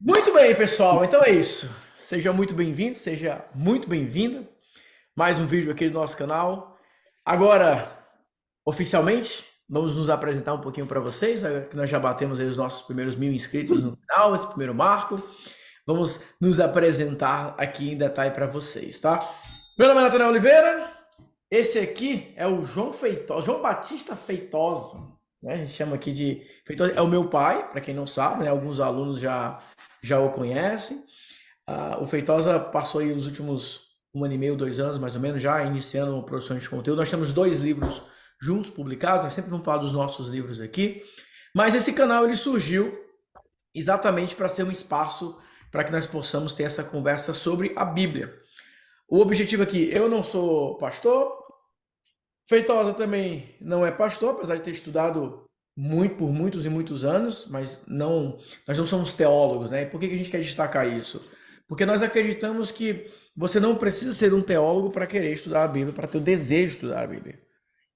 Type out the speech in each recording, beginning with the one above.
Muito bem, pessoal. Então é isso. Seja muito bem-vindo, seja muito bem-vinda. Mais um vídeo aqui do nosso canal. Agora, oficialmente, vamos nos apresentar um pouquinho para vocês. Agora que nós já batemos aí os nossos primeiros 1.000 inscritos no canal, esse primeiro marco. Vamos nos apresentar aqui em detalhe para vocês, tá? Meu nome é Natanael Oliveira. Esse aqui é o João Feitosa, João Batista Feitosa, né? A gente chama aqui de Feitosa. É o meu pai, para quem não sabe, né? Alguns alunos já o conhecem. O Feitosa passou aí os últimos 1 ano e meio, 2 anos, mais ou menos, já iniciando uma produção de conteúdo. Nós temos 2 livros juntos publicados, nós sempre vamos falar dos nossos livros aqui. Mas esse canal ele surgiu exatamente para ser um espaço para que nós possamos ter essa conversa sobre a Bíblia. O objetivo aqui, eu não sou pastor, Feitosa também não é pastor, apesar de ter estudado muito por muitos e muitos anos, mas nós não somos teólogos, né? E por que a gente quer destacar isso? Porque nós acreditamos que você não precisa ser um teólogo para querer estudar a Bíblia, para ter o desejo de estudar a Bíblia.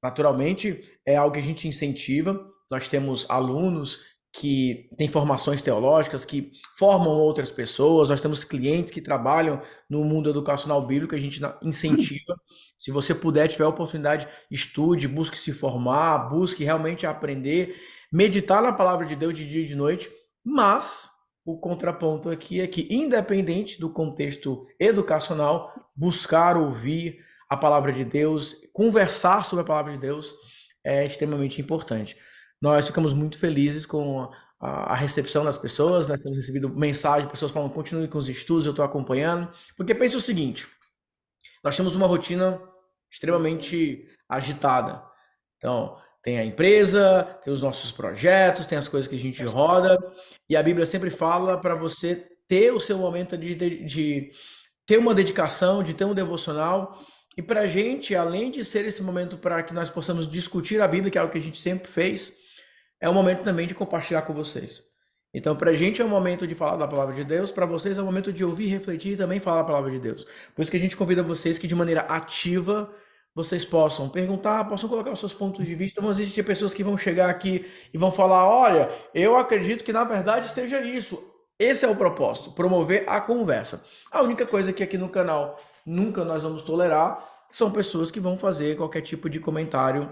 Naturalmente, é algo que a gente incentiva. Nós temos alunos que têm formações teológicas, que formam outras pessoas. Nós temos clientes que trabalham no mundo educacional bíblico, a gente incentiva. Se você puder, tiver a oportunidade, estude, busque se formar, busque realmente aprender, meditar na palavra de Deus de dia e de noite. Mas o contraponto aqui é que, independente do contexto educacional, buscar ouvir a palavra de Deus, conversar sobre a palavra de Deus é extremamente importante. Nós ficamos muito felizes com a recepção das pessoas, nós temos recebido mensagem, pessoas falando, continue com os estudos, eu estou acompanhando, porque pensa o seguinte, nós temos uma rotina extremamente agitada, então tem a empresa, tem os nossos projetos, tem as coisas que a gente roda, e a Bíblia sempre fala para você ter o seu momento de ter uma dedicação, de ter um devocional. E para a gente, além de ser esse momento para que nós possamos discutir a Bíblia, que é algo que a gente sempre fez, é um momento também de compartilhar com vocês. Então, para a gente é um momento de falar da palavra de Deus, para vocês é um momento de ouvir, refletir e também falar a palavra de Deus. Por isso que a gente convida vocês que de maneira ativa vocês possam perguntar, possam colocar os seus pontos de vista. Vão existir pessoas que vão chegar aqui e vão falar: olha, eu acredito que na verdade seja isso. Esse é o propósito, promover a conversa. A única coisa que aqui no canal nunca nós vamos tolerar são pessoas que vão fazer qualquer tipo de comentário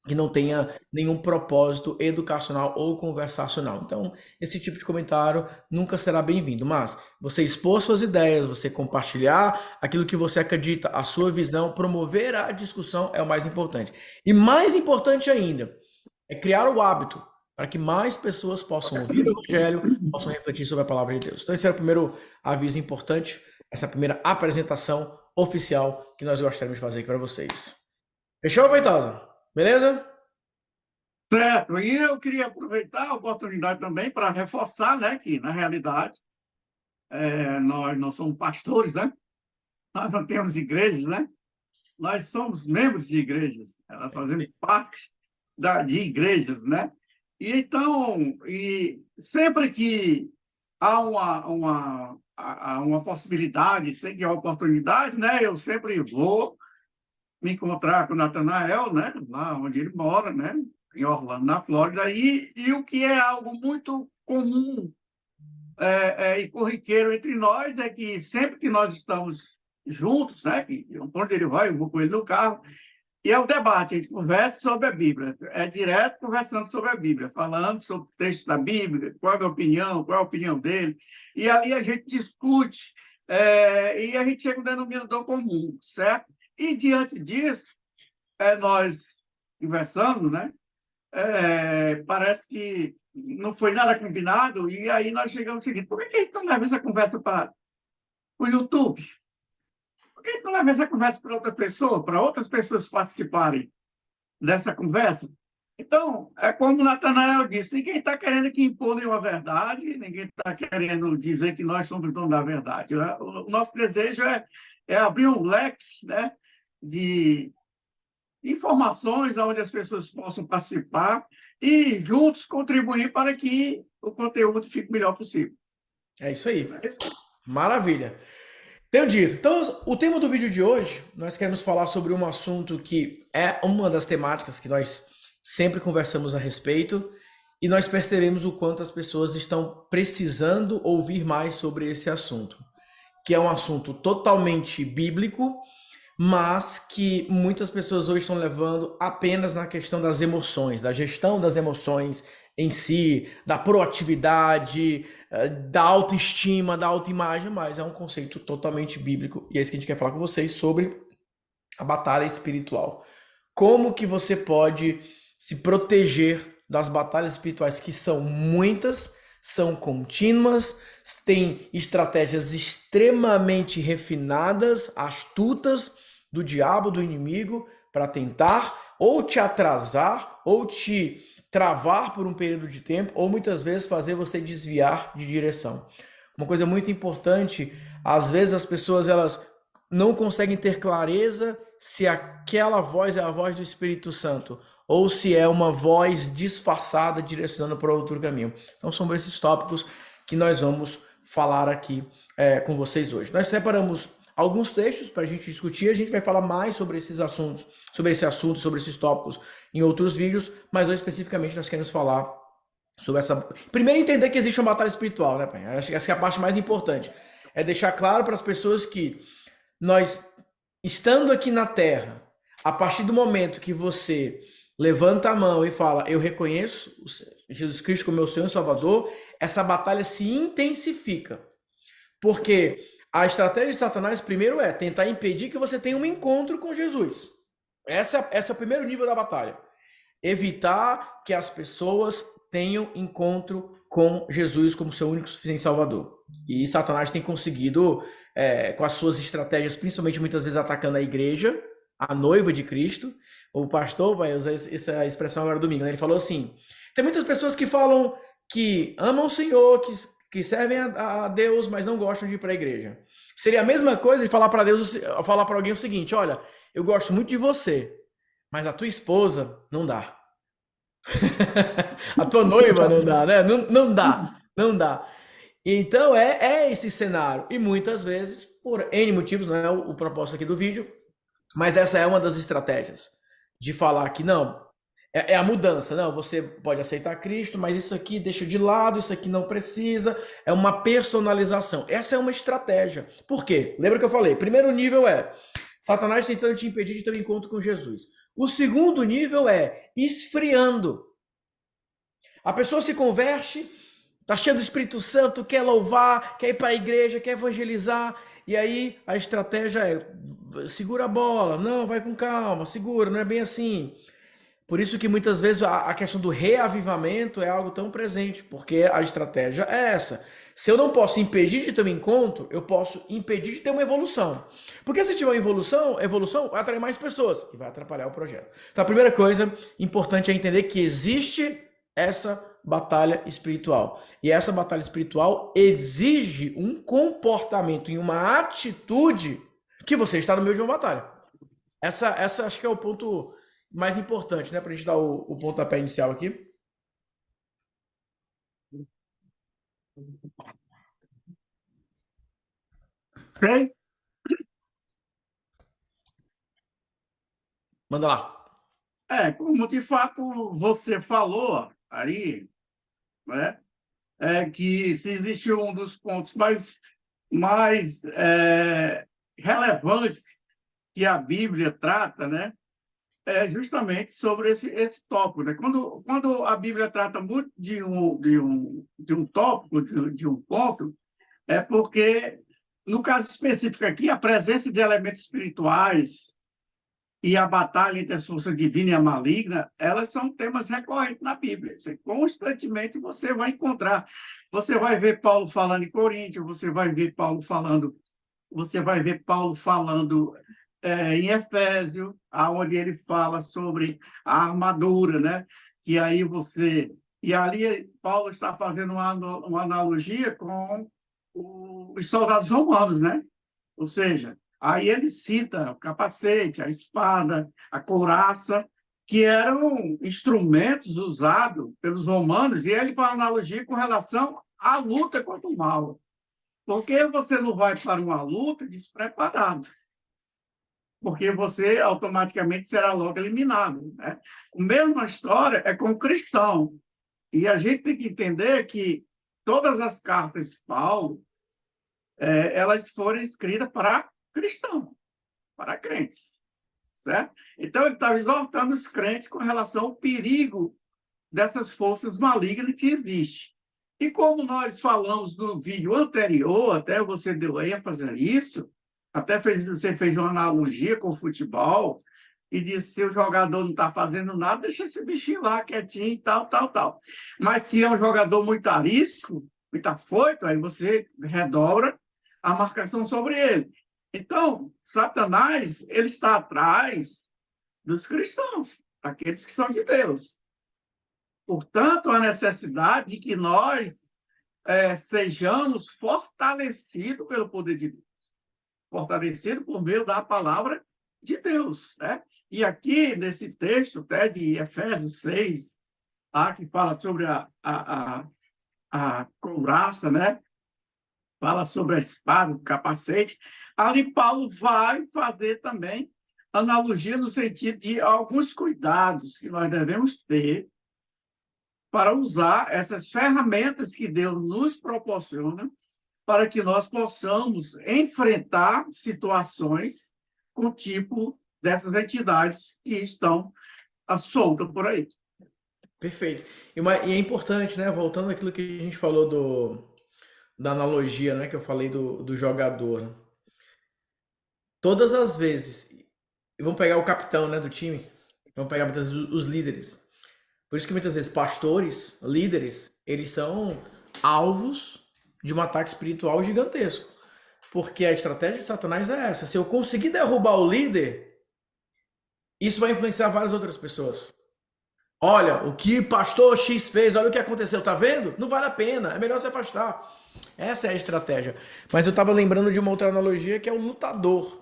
que não tenha nenhum propósito educacional ou conversacional. Então, esse tipo de comentário nunca será bem-vindo, mas você expor suas ideias, você compartilhar aquilo que você acredita, a sua visão, promover a discussão é o mais importante. E mais importante ainda, é criar o hábito para que mais pessoas possam ouvir o Evangelho, possam refletir sobre a palavra de Deus. Então, esse era o primeiro aviso importante, essa primeira apresentação oficial que nós gostaríamos de fazer aqui para vocês. Fechou, Feitosa? Beleza? Certo, e eu queria aproveitar a oportunidade também para reforçar, né, que na realidade nós não somos pastores, né? Nós não temos igrejas, né? Nós somos membros de igrejas, nós fazemos parte de igrejas, né? E então, e sempre que há uma possibilidade, sempre que há oportunidade, né? Eu sempre vou me encontrar com o Natanael, né? Lá onde ele mora, né? Em Orlando, na Flórida, e o que é algo muito comum e corriqueiro entre nós é que sempre que nós estamos juntos, né? Que onde ele vai, eu vou com ele no carro, e é o debate, a gente conversa sobre a Bíblia, é direto conversando sobre a Bíblia, falando sobre o texto da Bíblia, qual é a minha opinião, qual é a opinião dele, e ali a gente discute, e a gente chega a um denominador comum, certo? E diante disso, nós conversando, né? Parece que não foi nada combinado, e aí nós chegamos ao seguinte: por que a gente não leva essa conversa para o YouTube? Por que a gente não leva essa conversa para outra pessoa, para outras pessoas participarem dessa conversa? Então, é como o Natanael disse: ninguém está querendo que impor nenhuma verdade, ninguém está querendo dizer que nós somos donos da verdade. O nosso desejo é abrir um leque, né, de informações onde as pessoas possam participar e juntos contribuir para que o conteúdo fique o melhor possível. É isso aí. Maravilha. Tenho dito. Então, o tema do vídeo de hoje, nós queremos falar sobre um assunto que é uma das temáticas que nós sempre conversamos a respeito, e nós percebemos o quanto as pessoas estão precisando ouvir mais sobre esse assunto, que é um assunto totalmente bíblico, mas que muitas pessoas hoje estão levando apenas na questão das emoções, da gestão das emoções em si, da proatividade, da autoestima, da autoimagem, mas é um conceito totalmente bíblico e é isso que a gente quer falar com vocês sobre a batalha espiritual. Como que você pode se proteger das batalhas espirituais que são muitas, são contínuas, têm estratégias extremamente refinadas, astutas do diabo, do inimigo, para tentar ou te atrasar ou te travar por um período de tempo ou muitas vezes fazer você desviar de direção. Uma coisa muito importante, às vezes as pessoas elas não conseguem ter clareza se aquela voz é a voz do Espírito Santo ou se é uma voz disfarçada direcionando para outro caminho. Então são esses tópicos que nós vamos falar aqui com vocês hoje. Nós separamos alguns textos para a gente discutir, a gente vai falar mais sobre esses assuntos, sobre esse assunto, sobre esses tópicos em outros vídeos, mas hoje especificamente nós queremos falar sobre essa... Primeiro entender que existe uma batalha espiritual, né, pai? Acho que essa é a parte mais importante. É deixar claro para as pessoas que nós, estando aqui na Terra, a partir do momento que você levanta a mão e fala, eu reconheço Jesus Cristo como meu Senhor e Salvador, essa batalha se intensifica. Porque a estratégia de Satanás, primeiro, é tentar impedir que você tenha um encontro com Jesus. Esse é o primeiro nível da batalha. Evitar que as pessoas tenham encontro com Jesus como seu único e suficiente Salvador. E Satanás tem conseguido, com as suas estratégias, principalmente muitas vezes atacando a igreja, a noiva de Cristo. O pastor vai usar essa expressão agora domingo, né? Ele falou assim, tem muitas pessoas que falam que amam o Senhor, que servem a Deus, mas não gostam de ir para a igreja. Seria a mesma coisa de falar para Deus, falar para alguém o seguinte, olha, eu gosto muito de você, mas a tua esposa não dá. A tua noiva não dá, né? Não dá, não dá. Então é esse cenário. E muitas vezes, por N motivos, não é o propósito aqui do vídeo, mas essa é uma das estratégias de falar que não, é a mudança. Não, você pode aceitar Cristo, mas isso aqui deixa de lado, isso aqui não precisa. É uma personalização. Essa é uma estratégia. Por quê? Lembra que eu falei? Primeiro nível é Satanás tentando te impedir de ter um encontro com Jesus. O segundo nível é esfriando. A pessoa se converte, tá cheia do Espírito Santo, quer louvar, quer ir para a igreja, quer evangelizar, e aí a estratégia é segura a bola, não, vai com calma, segura, não é bem assim. Por isso que muitas vezes a questão do reavivamento é algo tão presente, porque a estratégia é essa. Se eu não posso impedir de ter um encontro, eu posso impedir de ter uma evolução. Porque se tiver uma evolução vai atrair mais pessoas e vai atrapalhar o projeto. Então a primeira coisa importante é entender que existe essa batalha espiritual. E essa batalha espiritual exige um comportamento e uma atitude que você está no meio de uma batalha. Essa acho que é o ponto mais importante, né? Para a gente dar o pontapé inicial aqui. Ok? Manda lá. Como de fato você falou aí, né? Que se existe um dos pontos mais relevantes que a Bíblia trata, né? É justamente sobre esse tópico, né? Quando a Bíblia trata muito de um tópico, de um ponto, é porque, no caso específico aqui, a presença de elementos espirituais e a batalha entre a força divina e a maligna, elas são temas recorrentes na Bíblia. Constantemente você vai encontrar. Você vai ver Paulo falando em Coríntios, você vai ver Paulo falando em Efésio, aonde ele fala sobre a armadura, né? Que aí e ali Paulo está fazendo uma analogia com os soldados romanos, né? Ou seja, aí ele cita o capacete, a espada, a couraça, que eram instrumentos usados pelos romanos, e ele faz analogia com relação à luta contra o mal. Porque você não vai para uma luta despreparado, porque você automaticamente será logo eliminado, né? A mesma história é com o cristão. E a gente tem que entender que todas as cartas de Paulo, elas foram escritas para cristãos, para crentes, certo? Então, ele estava exortando os crentes com relação ao perigo dessas forças malignas que existem. E como nós falamos no vídeo anterior, até você deu ênfase a isso, você fez uma analogia com o futebol e disse: se o jogador não está fazendo nada, deixa esse bichinho lá quietinho e tal, tal, tal. Mas se é um jogador muito arisco, muito afoito, aí você redobra a marcação sobre ele. Então, Satanás, ele está atrás dos cristãos, aqueles que são de Deus. Portanto, a necessidade de que nós sejamos fortalecidos pelo poder de Deus, fortalecidos por meio da palavra de Deus, né? E aqui, nesse texto até de Efésios 6, que fala sobre a couraça, né? Fala sobre a espada, o capacete. Ali, Paulo vai fazer também analogia no sentido de alguns cuidados que nós devemos ter para usar essas ferramentas que Deus nos proporciona para que nós possamos enfrentar situações com o tipo dessas entidades que estão soltas por aí. Perfeito. E é importante, né? Voltando àquilo que a gente falou da analogia, né? Que eu falei do jogador, né? Todas as vezes, e vamos pegar o capitão, né, do time, vamos pegar muitas vezes os líderes. Por isso que muitas vezes pastores, líderes, eles são alvos de um ataque espiritual gigantesco. Porque a estratégia de Satanás é essa. Se eu conseguir derrubar o líder, isso vai influenciar várias outras pessoas. Olha, o que pastor X fez, olha o que aconteceu, tá vendo? Não vale a pena, é melhor se afastar. Essa é a estratégia. Mas eu tava lembrando de uma outra analogia que é o lutador.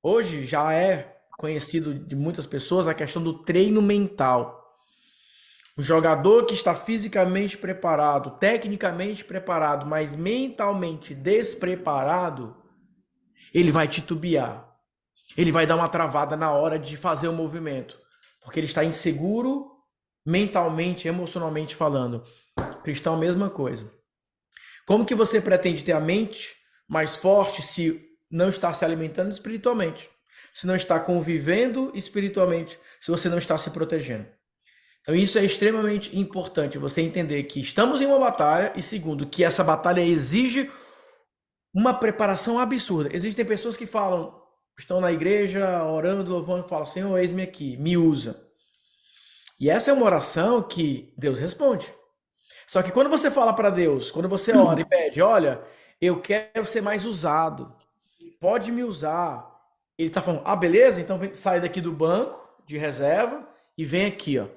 Hoje já é conhecido de muitas pessoas a questão do treino mental. O jogador que está fisicamente preparado, tecnicamente preparado, mas mentalmente despreparado, ele vai titubear. Ele vai dar uma travada na hora de fazer o movimento, porque ele está inseguro mentalmente, emocionalmente falando. Cristão, mesma coisa. Como que você pretende ter a mente mais forte se não está se alimentando espiritualmente? Se não está convivendo espiritualmente? Se você não está se protegendo? Então isso é extremamente importante, você entender que estamos em uma batalha e segundo, que essa batalha exige uma preparação absurda. Existem pessoas que falam, estão na igreja orando, louvando, falam: Senhor, eis-me aqui, me usa. E essa é uma oração que Deus responde. Só que quando você fala para Deus, quando você ora e pede: olha, eu quero ser mais usado, pode me usar. Ele está falando: ah, beleza, então sai daqui do banco de reserva e vem aqui, ó.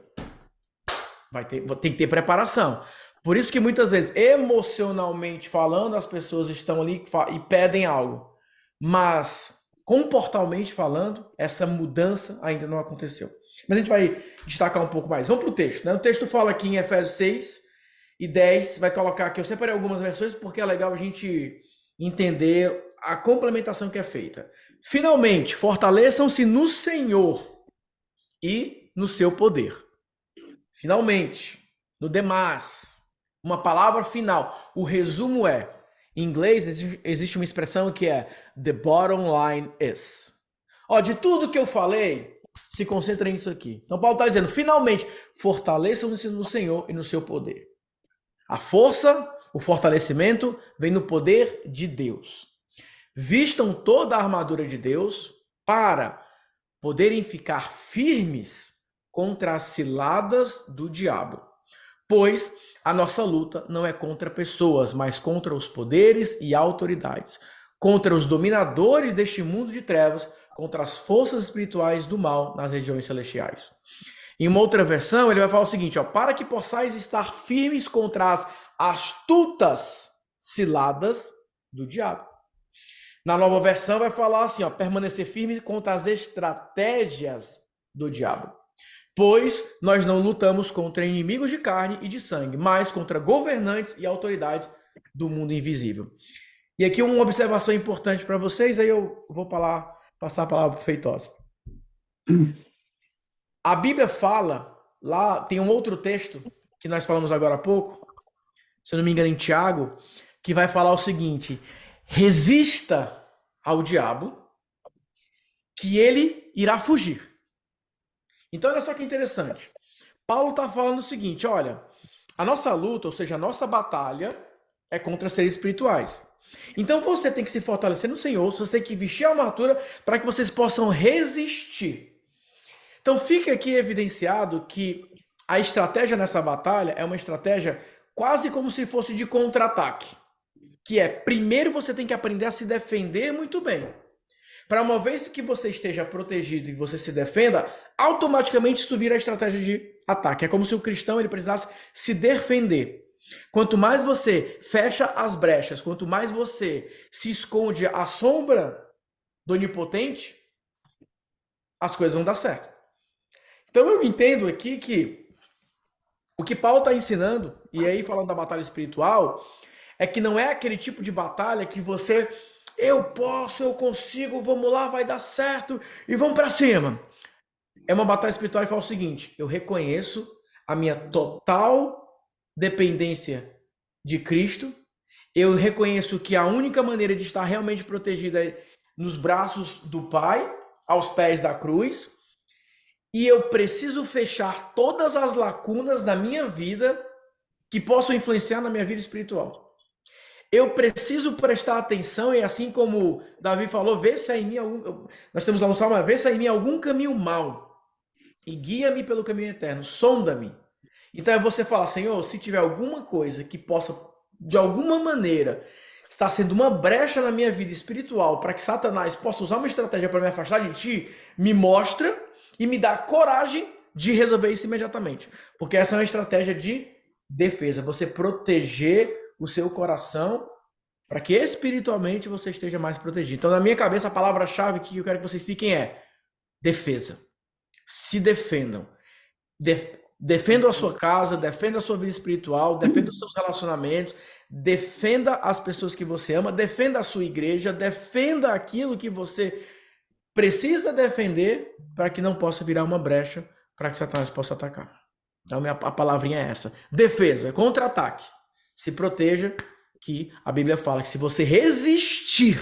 Tem que ter preparação. Por isso que muitas vezes, emocionalmente falando, as pessoas estão ali e pedem algo. Mas, comportalmente falando, essa mudança ainda não aconteceu. Mas a gente vai destacar um pouco mais. Vamos para o texto, né? O texto fala aqui em Efésios 6 e 10. Vai colocar aqui, eu separei algumas versões porque é legal a gente entender a complementação que é feita. Finalmente, fortaleçam-se no Senhor e no seu poder. Finalmente, no demais, uma palavra final. O resumo é, em inglês existe uma expressão que é the bottom line is. Ó, de tudo que eu falei, se concentra nisso aqui. Então Paulo está dizendo, finalmente, fortaleçam-se no Senhor e no seu poder. A força, o fortalecimento vem no poder de Deus. Vistam toda a armadura de Deus para poderem ficar firmes contra as ciladas do diabo. Pois a nossa luta não é contra pessoas, mas contra os poderes e autoridades, contra os dominadores deste mundo de trevas, contra as forças espirituais do mal nas regiões celestiais. Em uma outra versão, ele vai falar o seguinte, ó, para que possais estar firmes contra as astutas ciladas do diabo. Na nova versão vai falar assim, ó, permanecer firme contra as estratégias do diabo. Pois nós não lutamos contra inimigos de carne e de sangue, mas contra governantes e autoridades do mundo invisível. E aqui uma observação importante para vocês, aí eu vou passar a palavra para o Feitosa. A Bíblia fala, lá tem um outro texto que nós falamos agora há pouco, se eu não me engano, em Tiago, que vai falar o seguinte: resista ao diabo, que ele irá fugir. Então, olha só que interessante. Paulo está falando o seguinte: olha, a nossa luta, ou seja, a nossa batalha, é contra seres espirituais. Então você tem que se fortalecer no Senhor, você tem que vestir a armadura para que vocês possam resistir. Então fica aqui evidenciado que a estratégia nessa batalha é uma estratégia quase como se fosse de contra-ataque. Que é, primeiro você tem que aprender a se defender muito bem. Para uma vez que você esteja protegido e você se defenda, automaticamente isso vira a estratégia de ataque. É como se o cristão ele precisasse se defender. Quanto mais você fecha as brechas, quanto mais você se esconde à sombra do onipotente, as coisas vão dar certo. Então eu entendo aqui que o que Paulo está ensinando, e aí falando da batalha espiritual, é que não é aquele tipo de batalha que você, eu posso, eu consigo, vamos lá, vai dar certo e vamos para cima. É uma batalha espiritual e fala o seguinte: eu reconheço a minha total dependência de Cristo, eu reconheço que a única maneira de estar realmente protegida é nos braços do Pai, aos pés da cruz, e eu preciso fechar todas as lacunas da minha vida que possam influenciar na minha vida espiritual. Eu preciso prestar atenção e assim como Davi falou, vê se há em mim algum, nós temos lá no Salmo, vê se há em mim algum caminho mau e guia-me pelo caminho eterno, sonda-me. Então você fala, Senhor, se tiver alguma coisa que possa, de alguma maneira, estar sendo uma brecha na minha vida espiritual para que Satanás possa usar uma estratégia para me afastar de ti, me mostra e me dá coragem de resolver isso imediatamente. Porque essa é uma estratégia de defesa, você proteger o seu coração para que espiritualmente você esteja mais protegido. Então, na minha cabeça, a palavra-chave que eu quero que vocês fiquem é defesa. Se defendam. Defenda a sua casa, defenda a sua vida espiritual, defenda os seus relacionamentos, defenda as pessoas que você ama, defenda a sua igreja, defenda aquilo que você precisa defender para que não possa virar uma brecha para que Satanás possa atacar. Então, a palavrinha é essa. Defesa, contra-ataque. Se proteja, que a Bíblia fala que se você resistir,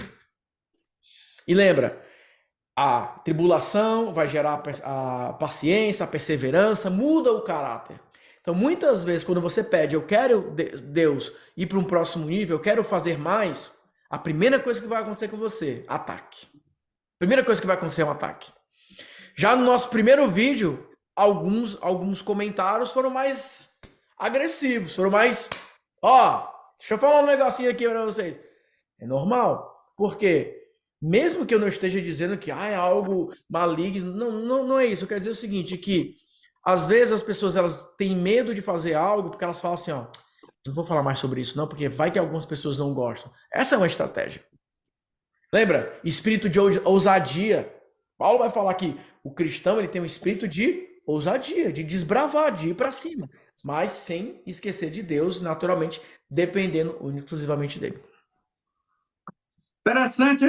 e lembra, a tribulação vai gerar a paciência, a perseverança, muda o caráter. Então, muitas vezes, quando você pede, eu quero Deus ir para um próximo nível, eu quero fazer mais, a primeira coisa que vai acontecer com você, ataque. A primeira coisa que vai acontecer é um ataque. Já no nosso primeiro vídeo, alguns comentários foram mais agressivos, foram mais... deixa eu falar um negocinho aqui para vocês. É normal. Por quê? Mesmo que eu não esteja dizendo que é algo maligno, não é isso. Eu quero dizer o seguinte, que às vezes as pessoas elas têm medo de fazer algo porque elas falam assim, não vou falar mais sobre isso não, porque vai que algumas pessoas não gostam. Essa é uma estratégia. Lembra? Espírito de ousadia. Paulo vai falar que o cristão ele tem um espírito de ousadia, de desbravar, de ir para cima, mas sem esquecer de Deus, naturalmente, dependendo exclusivamente dele. Interessante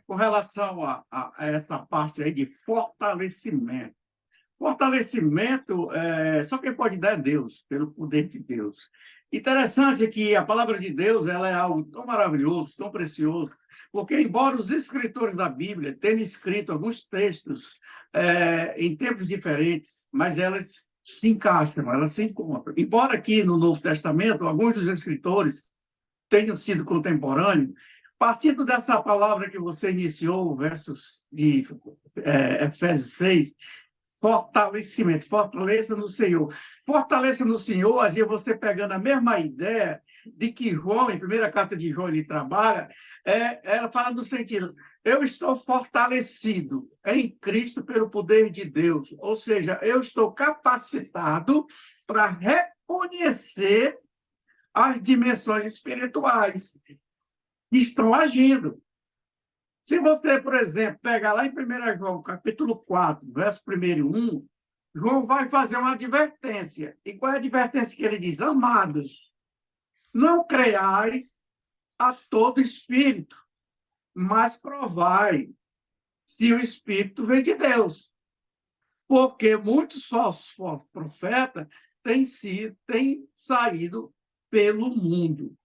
com relação a essa parte aí de fortalecimento. Fortalecimento, só quem pode dar é Deus, pelo poder de Deus. Interessante que a palavra de Deus ela é algo tão maravilhoso, tão precioso, porque embora os escritores da Bíblia tenham escrito alguns textos em tempos diferentes, mas elas se encaixam, elas se encontram. Embora aqui no Novo Testamento, alguns dos escritores tenham sido contemporâneos, partindo dessa palavra que você iniciou, versos de Efésios 6, fortalecimento, fortaleça no Senhor. Fortaleça no Senhor, aí você pegando a mesma ideia de que João, em primeira carta de João, ele trabalha, ela fala no sentido, eu estou fortalecido em Cristo pelo poder de Deus, ou seja, eu estou capacitado para reconhecer as dimensões espirituais que estão agindo. Se você, por exemplo, pegar lá em 1 João, capítulo 4, verso 1 e 1, João vai fazer uma advertência. E qual é a advertência que ele diz? Amados, não creiais a todo espírito, mas provai se o espírito vem de Deus. Porque muitos falsos profetas tem saído pelo mundo.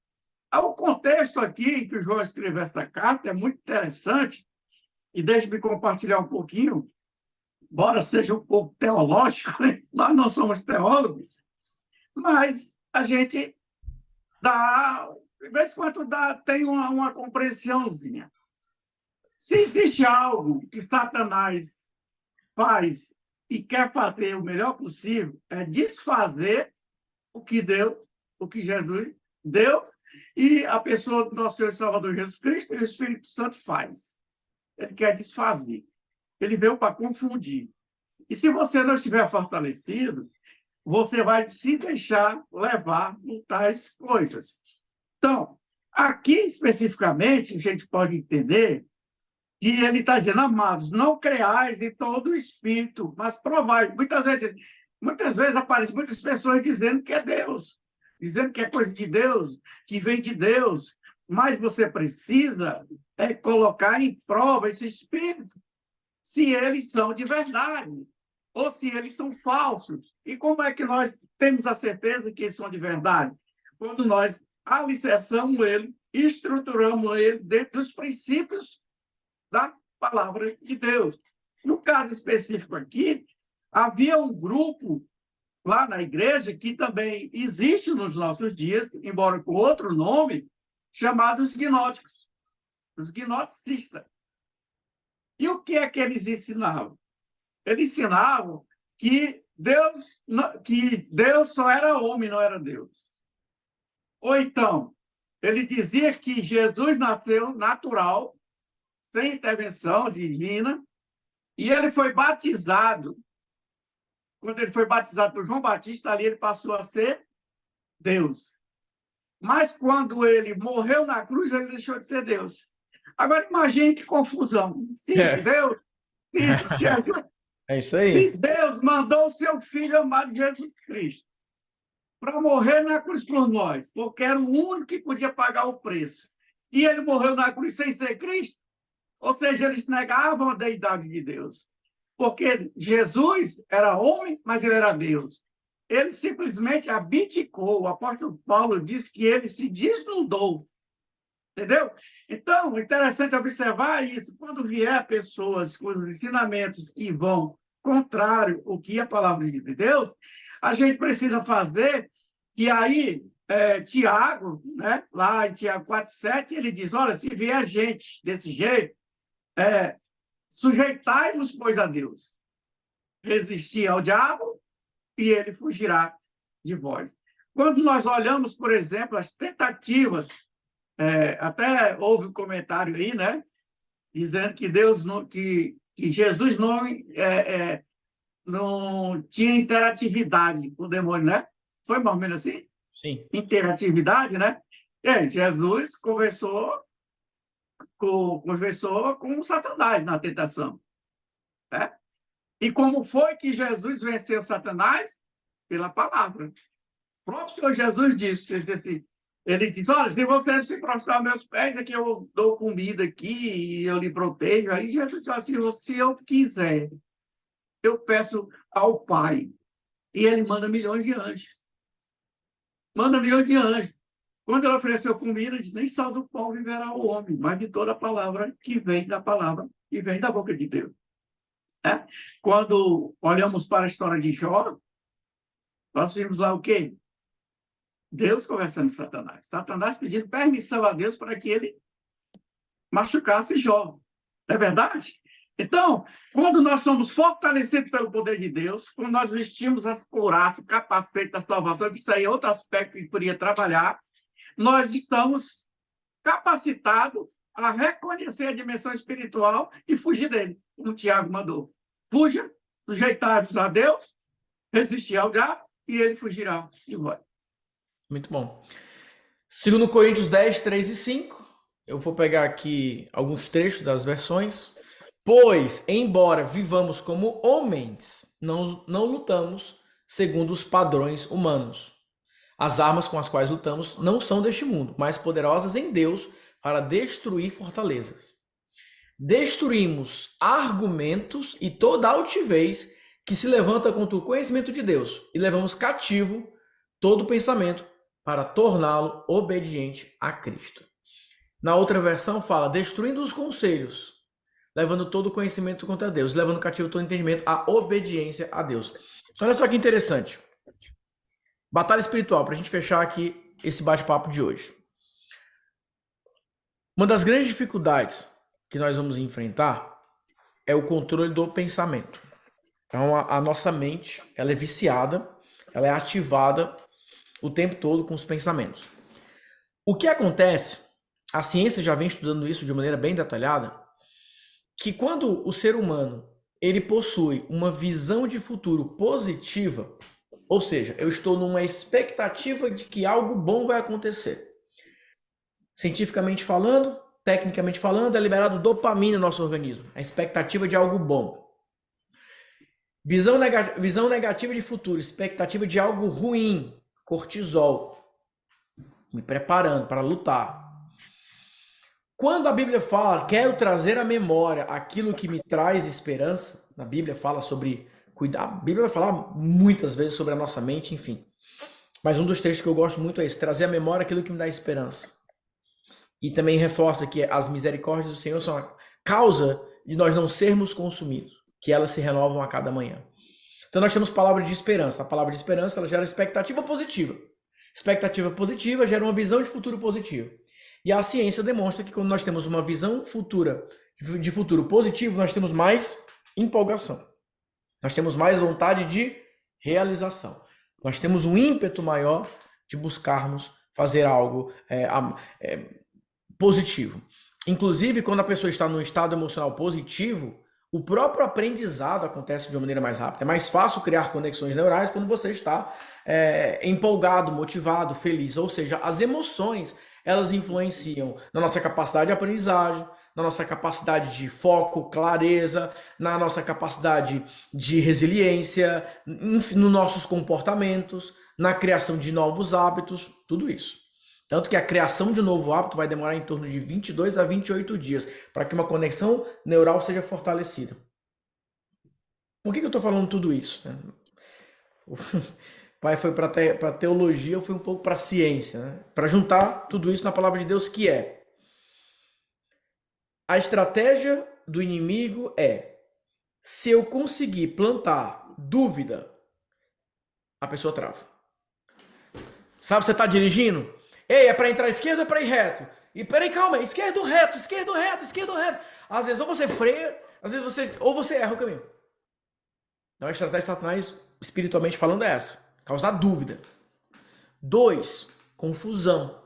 O contexto aqui em que o João escreveu essa carta é muito interessante, e deixe-me compartilhar um pouquinho, embora seja um pouco teológico, né? Nós não somos teólogos, mas a gente dá, de vez em quando tem uma compreensãozinha. Se existe algo que Satanás faz e quer fazer o melhor possível, é desfazer o que Deus, o que Jesus, Deus e a pessoa do nosso Senhor e Salvador Jesus Cristo e o Espírito Santo faz. Ele quer desfazer. Ele veio para confundir. E se você não estiver fortalecido, você vai se deixar levar por tais coisas. Então, aqui especificamente, a gente pode entender que ele está dizendo, amados, não creais em todo o espírito, mas provai. Muitas vezes aparecem muitas pessoas dizendo que é Deus, dizendo que é coisa de Deus, que vem de Deus, mas você precisa colocar em prova esse espírito, se eles são de verdade, ou se eles são falsos. E como é que nós temos a certeza que eles são de verdade? Quando nós alicerçamos ele, estruturamos ele dentro dos princípios da palavra de Deus. No caso específico aqui, havia um grupo lá na igreja que também existe nos nossos dias, embora com outro nome, chamados gnósticos, os gnosticistas. E o que é que eles ensinavam? Eles ensinavam que Deus só era homem, não era Deus. Ou então, ele dizia que Jesus nasceu natural, sem intervenção divina, e ele foi batizado. Quando ele foi batizado por João Batista, ali ele passou a ser Deus. Mas quando ele morreu na cruz, ele deixou de ser Deus. Agora, imagine que confusão. Se Deus, É isso aí. se Deus mandou o seu Filho amado Jesus Cristo para morrer na cruz por nós, porque era o único que podia pagar o preço, e ele morreu na cruz sem ser Cristo, ou seja, eles negavam a deidade de Deus. Porque Jesus era homem, mas ele era Deus. Ele simplesmente abdicou. O apóstolo Paulo diz que ele se desnudou. Entendeu? Então, é interessante observar isso. Quando vier pessoas com os ensinamentos que vão contrário ao que é a palavra de Deus, a gente precisa fazer que aí, Tiago, né, lá em Tiago 4,7, ele diz, olha, se vier gente desse jeito, sujeitai-vos, pois, a Deus. Resistir ao diabo e ele fugirá de vós. Quando nós olhamos, por exemplo, as tentativas, até houve um comentário aí, né, dizendo que Deus que Jesus não tinha interatividade com o demônio, né? Foi mais ou menos assim? Sim. Interatividade, né? Jesus conversou com Satanás na tentação. Né? E como foi que Jesus venceu Satanás? Pela palavra. O próprio Senhor Jesus disse, ele disse, olha, se você se prostrar aos meus pés, é que eu dou comida aqui e eu lhe protejo. Aí Jesus disse assim, se eu quiser, eu peço ao Pai. E ele manda milhões de anjos. Manda milhões de anjos. Quando ele ofereceu comida, ele disse, nem só do pão viverá o homem, mas de toda a palavra que vem da palavra, que vem da boca de Deus. Quando olhamos para a história de Jó, nós vimos lá o quê? Deus conversando com Satanás. Satanás pedindo permissão a Deus para que ele machucasse Jó. Não é verdade? Então, quando nós somos fortalecidos pelo poder de Deus, quando nós vestimos as couraças, o capacete da salvação, que isso aí é outro aspecto que poderia trabalhar, nós estamos capacitados a reconhecer a dimensão espiritual e fugir dele, como o Tiago mandou. Fuja, sujeitai-vos a Deus, resistir ao diabo, e ele fugirá de vós. Muito bom. 2 Coríntios 10, 3 e 5. Eu vou pegar aqui alguns trechos das versões. Pois, embora vivamos como homens, não lutamos segundo os padrões humanos. As armas com as quais lutamos não são deste mundo, mas poderosas em Deus para destruir fortalezas. Destruímos argumentos e toda altivez que se levanta contra o conhecimento de Deus, e levamos cativo todo pensamento para torná-lo obediente a Cristo. Na outra versão fala, destruindo os conselhos, levando todo o conhecimento contra Deus, levando cativo todo entendimento à obediência a Deus. Então, olha só que interessante. Batalha espiritual, para a gente fechar aqui esse bate-papo de hoje. Uma das grandes dificuldades que nós vamos enfrentar é o controle do pensamento. Então, a nossa mente, ela é viciada, ela é ativada o tempo todo com os pensamentos. O que acontece, a ciência já vem estudando isso de maneira bem detalhada, que quando o ser humano ele possui uma visão de futuro positiva, ou seja, eu estou numa expectativa de que algo bom vai acontecer. Cientificamente falando, tecnicamente falando, é liberado dopamina no nosso organismo, a expectativa de algo bom. Visão negativa de futuro, expectativa de algo ruim, cortisol, me preparando para lutar. Quando a Bíblia fala, quero trazer à memória aquilo que me traz esperança, a Bíblia fala sobre cuidar, a Bíblia vai falar muitas vezes sobre a nossa mente, enfim. Mas um dos textos que eu gosto muito é esse, trazer à memória aquilo que me dá esperança. E também reforça que as misericórdias do Senhor são a causa de nós não sermos consumidos, que elas se renovam a cada manhã. Então nós temos palavra de esperança. A palavra de esperança ela gera expectativa positiva. Expectativa positiva gera uma visão de futuro positiva. E a ciência demonstra que quando nós temos uma visão futura de futuro positivo, nós temos mais empolgação. Nós temos mais vontade de realização. Nós temos um ímpeto maior de buscarmos fazer algo positivo. Inclusive, quando a pessoa está num estado emocional positivo, o próprio aprendizado acontece de uma maneira mais rápida. É mais fácil criar conexões neurais quando você está empolgado, motivado, feliz. Ou seja, as emoções, elas influenciam na nossa capacidade de aprendizagem, na nossa capacidade de foco, clareza, na nossa capacidade de resiliência, nos nossos comportamentos, na criação de novos hábitos, tudo isso. Tanto que a criação de um novo hábito vai demorar em torno de 22 a 28 dias para que uma conexão neural seja fortalecida. Por que eu estou falando tudo isso? O pai foi para teologia, eu fui um pouco para ciência, né? Para juntar tudo isso na palavra de Deus, que é a estratégia do inimigo se eu conseguir plantar dúvida, a pessoa trava. Sabe, você está dirigindo? Ei, é para entrar à esquerda ou é para ir reto? E peraí, calma, esquerdo, reto, esquerdo, reto, esquerdo, reto. Às vezes ou você freia, às vezes você erra o caminho. Então a estratégia de Satanás, espiritualmente falando, é essa. Causar dúvida. 2, confusão.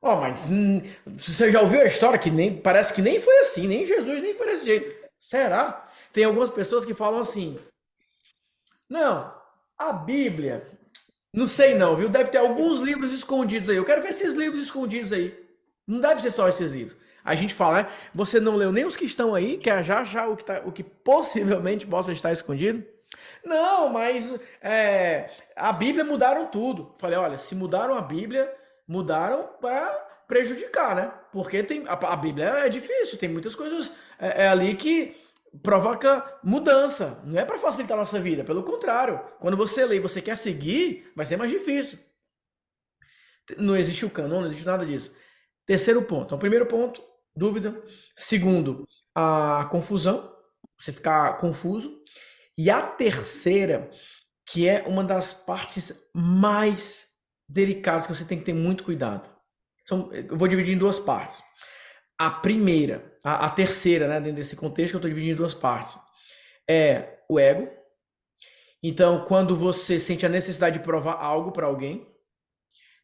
Mas você já ouviu a história que parece que nem foi assim, nem Jesus nem foi desse jeito. Será? Tem algumas pessoas que falam assim, não, a Bíblia... Não sei não, viu? Deve ter alguns livros escondidos aí. Eu quero ver esses livros escondidos aí. Não deve ser só esses livros. A gente fala, né? Você não leu nem os que estão aí, quer já achar o que possivelmente possa estar escondido? Não, mas a Bíblia mudaram tudo. Falei, olha, se mudaram a Bíblia, mudaram para prejudicar, né? Porque a Bíblia é difícil, tem muitas coisas ali que... provoca mudança, não é para facilitar a nossa vida, pelo contrário, quando você lê e você quer seguir, vai ser mais difícil. Não existe o cânon, não existe nada disso. Terceiro ponto, então primeiro ponto, dúvida. Segundo, a confusão, você ficar confuso. E a terceira, que é uma das partes mais delicadas que você tem que ter muito cuidado. Eu vou dividir em duas partes. A primeira, a terceira, né, dentro desse contexto que eu estou dividindo em duas partes, é o ego. Então, quando você sente a necessidade de provar algo para alguém,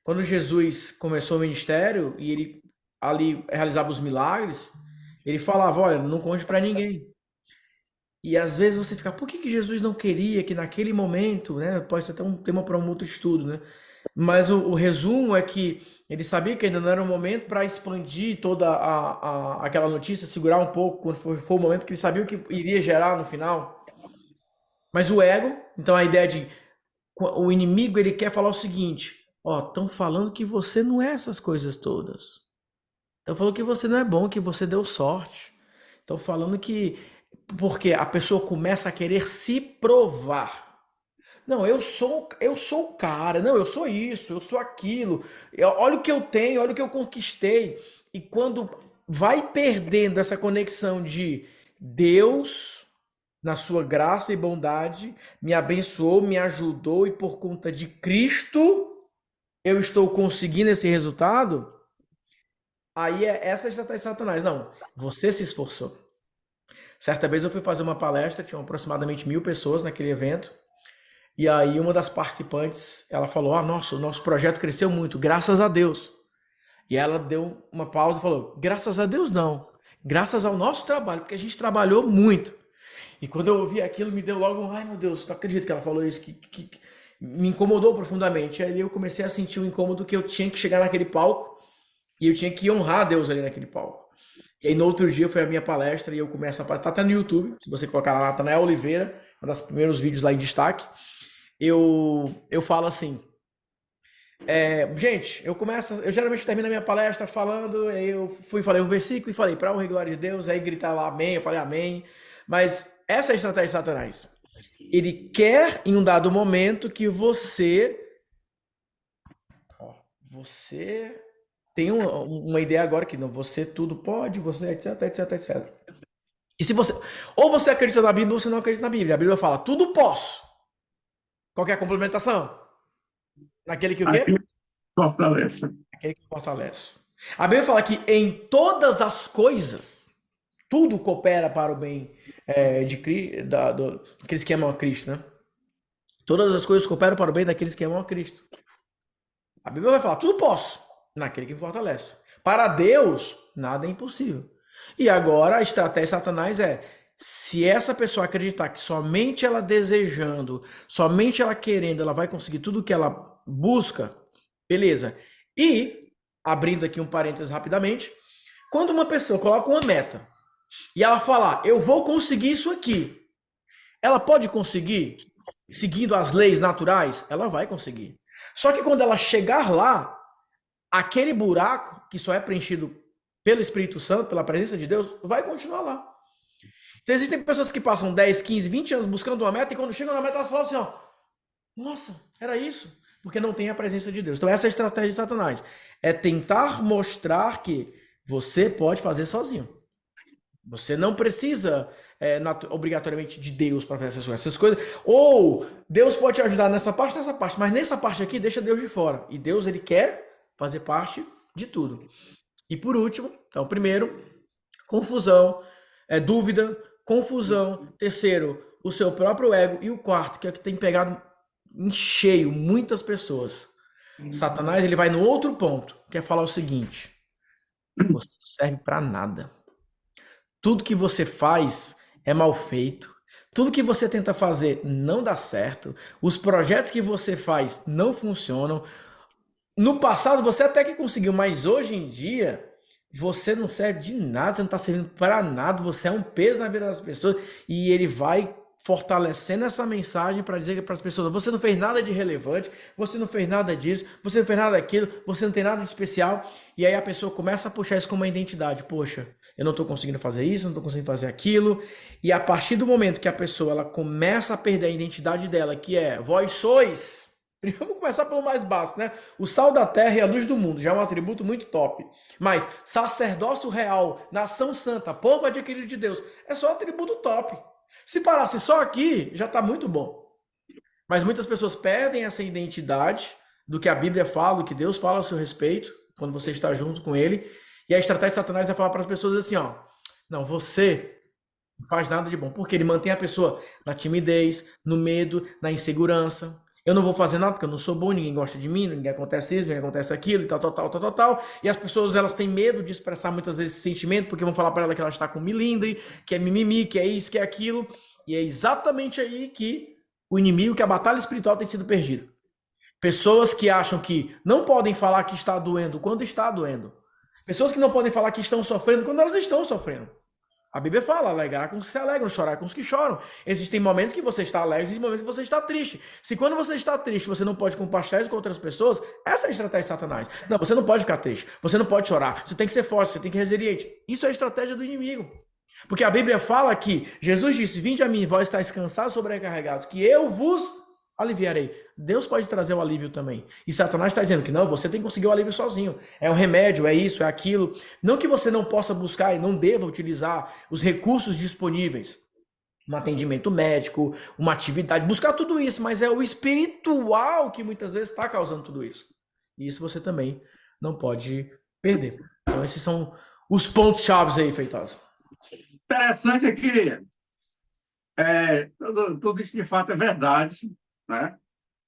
quando Jesus começou o ministério e ele ali realizava os milagres, ele falava, olha, não conte para ninguém. E às vezes você fica, por que Jesus não queria que naquele momento, né, pode ser até um tema para um outro estudo, né? Mas o resumo é que ele sabia que ainda não era o momento para expandir toda aquela notícia, segurar um pouco quando for o momento que ele sabia o que iria gerar no final. Mas o ego, então a ideia de o inimigo, ele quer falar o seguinte, estão falando que você não é essas coisas todas. Estão falando que você não é bom, que você deu sorte. Estão falando que Porque a pessoa começa a querer se provar. Não, eu sou o cara. Não, eu sou isso, eu sou aquilo. Olha o que eu tenho, olha o que eu conquistei. E quando vai perdendo essa conexão de Deus, na sua graça e bondade, me abençoou, me ajudou e por conta de Cristo eu estou conseguindo esse resultado, aí é essa estratégia de Satanás. Não, você se esforçou. Certa vez eu fui fazer uma palestra, tinham aproximadamente 1.000 pessoas naquele evento. E aí uma das participantes, ela falou, nossa, o nosso projeto cresceu muito, graças a Deus. E ela deu uma pausa e falou, graças a Deus não, graças ao nosso trabalho, porque a gente trabalhou muito. E quando eu ouvi aquilo, me deu logo ai meu Deus, não acredito que ela falou isso, que me incomodou profundamente. Aí eu comecei a sentir um incômodo que eu tinha que chegar naquele palco e eu tinha que honrar Deus ali naquele palco. E aí no outro dia foi a minha palestra e eu começo a palestra, tá até no YouTube, se você colocar lá, Natanael Oliveira, um dos primeiros vídeos lá em destaque, eu falo assim, gente, eu geralmente termino a minha palestra falando, aí eu falei um versículo e falei, para a honra e glória de Deus, aí gritar lá amém, eu falei amém, mas essa é a estratégia de Satanás. Ele quer em um dado momento que você tem uma ideia agora que não, você tudo pode, você etc, etc, etc. E se você, ou você acredita na Bíblia ou você não acredita na Bíblia. A Bíblia fala, tudo posso. Qual que é a complementação? Naquele que o quê? Fortalece. Aquele que fortalece. A Bíblia fala que em todas as coisas, tudo coopera para o bem daqueles que amam a Cristo, né? Todas as coisas cooperam para o bem daqueles que amam a Cristo. A Bíblia vai falar, tudo posso, naquele que me fortalece. Para Deus, nada é impossível. E agora a estratégia de Satanás é, se essa pessoa acreditar que somente ela desejando, somente ela querendo, ela vai conseguir tudo o que ela busca, beleza. E, abrindo aqui um parênteses rapidamente, quando uma pessoa coloca uma meta e ela falar, eu vou conseguir isso aqui, ela pode conseguir seguindo as leis naturais? Ela vai conseguir. Só que quando ela chegar lá, aquele buraco que só é preenchido pelo Espírito Santo, pela presença de Deus, vai continuar lá. Então existem pessoas que passam 10, 15, 20 anos buscando uma meta e quando chegam na meta elas falam assim, ó, nossa, era isso? Porque não tem a presença de Deus. Então essa é a estratégia de Satanás. É tentar mostrar que você pode fazer sozinho. Você não precisa obrigatoriamente de Deus para fazer essas coisas. Ou Deus pode te ajudar nessa parte, mas nessa parte aqui deixa Deus de fora. E Deus, ele quer fazer parte de tudo. E por último, então, primeiro, confusão, dúvida, confusão. Terceiro, o seu próprio ego. E o quarto, que é o que tem pegado em cheio muitas pessoas. Satanás, ele vai no outro ponto, que é falar o seguinte: você não serve para nada. Tudo que você faz é mal feito. Tudo que você tenta fazer não dá certo. Os projetos que você faz não funcionam. No passado você até que conseguiu, mas hoje em dia você não serve de nada, você não está servindo para nada, você é um peso na vida das pessoas e ele vai fortalecendo essa mensagem para dizer para as pessoas, você não fez nada de relevante, você não fez nada disso, você não fez nada daquilo, você não tem nada de especial, e aí a pessoa começa a puxar isso como uma identidade, poxa, eu não estou conseguindo fazer isso, não estou conseguindo fazer aquilo, e a partir do momento que a pessoa ela começa a perder a identidade dela, que é, vós sois, vamos começar pelo mais básico, né? O sal da terra e a luz do mundo, já é um atributo muito top, mas sacerdócio real, nação santa, povo adquirido de Deus, é só um atributo top. Se parasse só aqui, já está muito bom. Mas muitas pessoas perdem essa identidade do que a Bíblia fala, do que Deus fala a seu respeito, quando você está junto com ele. E a estratégia de Satanás é falar para as pessoas assim, ó, não, você não faz nada de bom. Porque ele mantém a pessoa na timidez, no medo, na insegurança. Eu não vou fazer nada porque eu não sou bom, ninguém gosta de mim, ninguém acontece isso, ninguém acontece aquilo, e tal. E as pessoas, elas têm medo de expressar muitas vezes esse sentimento, porque vão falar para ela que ela está com milindre, que é mimimi, que é isso, que é aquilo. E é exatamente aí que o inimigo, que a batalha espiritual tem sido perdida. Pessoas que acham que não podem falar que está doendo quando está doendo. Pessoas que não podem falar que estão sofrendo quando elas estão sofrendo. A Bíblia fala, alegrar com os que se alegram, chorar com os que choram. Existem momentos que você está alegre, existem momentos que você está triste. Se quando você está triste, você não pode compartilhar isso com outras pessoas, essa é a estratégia de Satanás. Não, você não pode ficar triste, você não pode chorar, você tem que ser forte, você tem que ser resiliente. Isso é a estratégia do inimigo. Porque a Bíblia fala que Jesus disse: Vinde a mim, vós estáis cansados, sobrecarregados, que eu vos aliviarei. Deus pode trazer o alívio também. E Satanás está dizendo que não, você tem que conseguir o alívio sozinho. É um remédio, é isso, é aquilo. Não que você não possa buscar e não deva utilizar os recursos disponíveis. Um atendimento médico, uma atividade, buscar tudo isso, mas é o espiritual que muitas vezes está causando tudo isso. E isso você também não pode perder. Então esses são os pontos chaves aí, Feitosa. Interessante é que tudo isso de fato é verdade, né?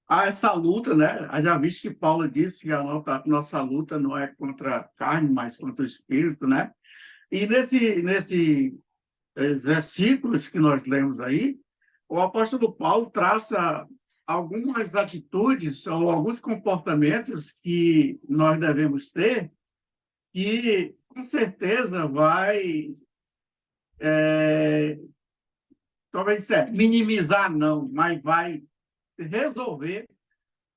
Há essa luta, né? Já visto que Paulo disse que a nossa luta não é contra a carne, mas contra o espírito, né? E nesse versículos que nós lemos aí, o apóstolo Paulo traça algumas atitudes ou alguns comportamentos que nós devemos ter, que com certeza vai, talvez minimizar não, mas vai resolver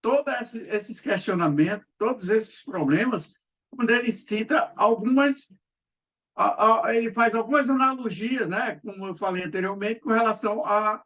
todos esses questionamentos, todos esses problemas, quando ele cita algumas, ele faz algumas analogias, né, como eu falei anteriormente, com relação à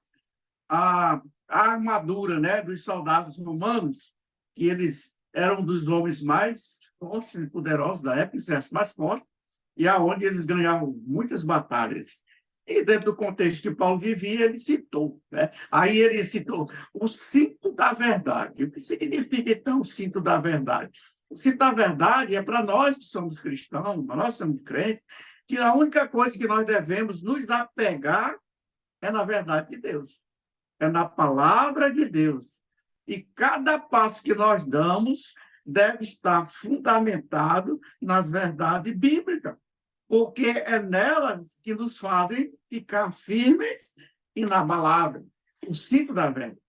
armadura, né, dos soldados romanos, que eles eram dos homens mais fortes e poderosos da época, os mais fortes, e aonde eles ganhavam muitas batalhas. E dentro do contexto que Paulo vivia, ele citou, né? Aí ele citou o cinto da verdade. O que significa, então, o cinto da verdade? O cinto da verdade é para nós que somos cristãos, para nós que somos crentes, que a única coisa que nós devemos nos apegar é na verdade de Deus, é na palavra de Deus. E cada passo que nós damos deve estar fundamentado nas verdades bíblicas, porque é nelas que nos fazem ficar firmes e inabaláveis. O cinto da verdade.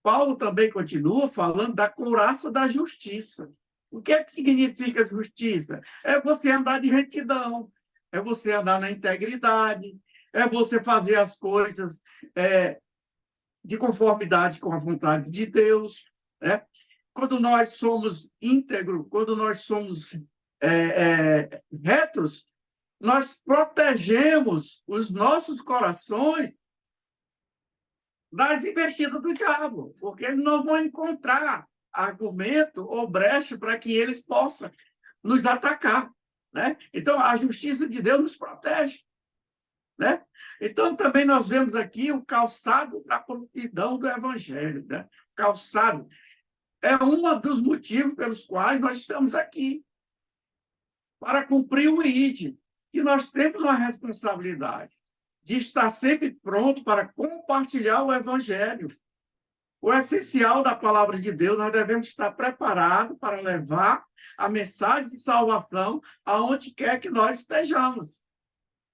Paulo também continua falando da couraça da justiça. O que é que significa justiça? É você andar de retidão, é você andar na integridade, é você fazer as coisas de conformidade com a vontade de Deus, né? Quando nós somos íntegros, quando nós somos retos, nós protegemos os nossos corações das investidas do diabo, porque eles não vão encontrar argumento ou brecha para que eles possam nos atacar, né? Então, a justiça de Deus nos protege, né? Então, também nós vemos aqui o calçado da prontidão do Evangelho, né? Calçado é um dos motivos pelos quais nós estamos aqui, para cumprir o ID, que nós temos uma responsabilidade de estar sempre pronto para compartilhar o Evangelho. O essencial da palavra de Deus, nós devemos estar preparados para levar a mensagem de salvação aonde quer que nós estejamos.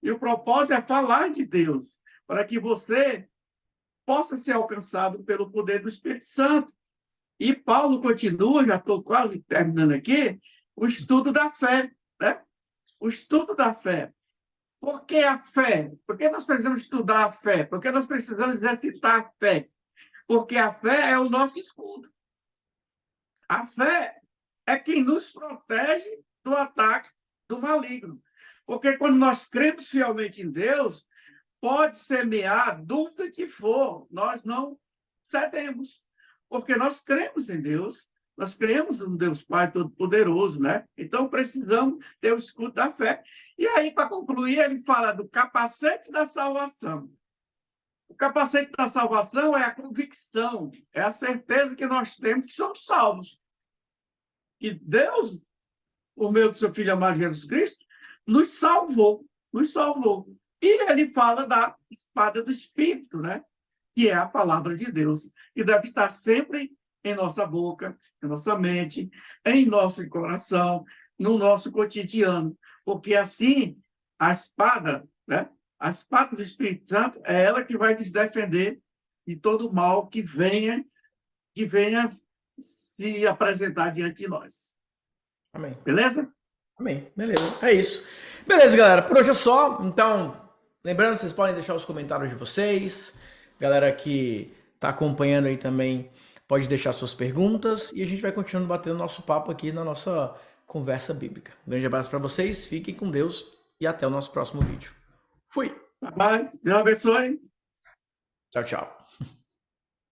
E o propósito é falar de Deus, para que você possa ser alcançado pelo poder do Espírito Santo. E Paulo continua, já estou quase terminando aqui, o estudo da fé, né? O estudo da fé. Por que a fé? Por que nós precisamos estudar a fé? Por que nós precisamos exercitar a fé? Porque a fé é o nosso escudo. A fé é quem nos protege do ataque do maligno. Porque quando nós cremos fielmente em Deus, pode semear a dúvida que for, nós não cedemos. Porque nós cremos em Deus, nós cremos no Deus Pai Todo-Poderoso, né? Então precisamos ter o escudo da fé. E aí, para concluir, ele fala do capacete da salvação. O capacete da salvação é a convicção, é a certeza que nós temos que somos salvos. Que Deus, por meio do seu Filho amado Jesus Cristo, nos salvou, nos salvou. E ele fala da espada do Espírito, né? Que é a palavra de Deus, que deve estar sempre em nossa boca, em nossa mente, em nosso coração, no nosso cotidiano, porque assim a espada, né? A espada do Espírito Santo é ela que vai nos defender de todo mal que venha se apresentar diante de nós. Amém. Beleza? Amém. Beleza. É isso. Beleza, galera. Por hoje é só. Então, lembrando, vocês podem deixar os comentários de vocês. Galera que está acompanhando aí também pode deixar suas perguntas e a gente vai continuando batendo nosso papo aqui na nossa conversa bíblica. Um grande abraço para vocês, fiquem com Deus e até o nosso próximo vídeo. Fui. Tá bem? Deus abençoe. Tchau, tchau.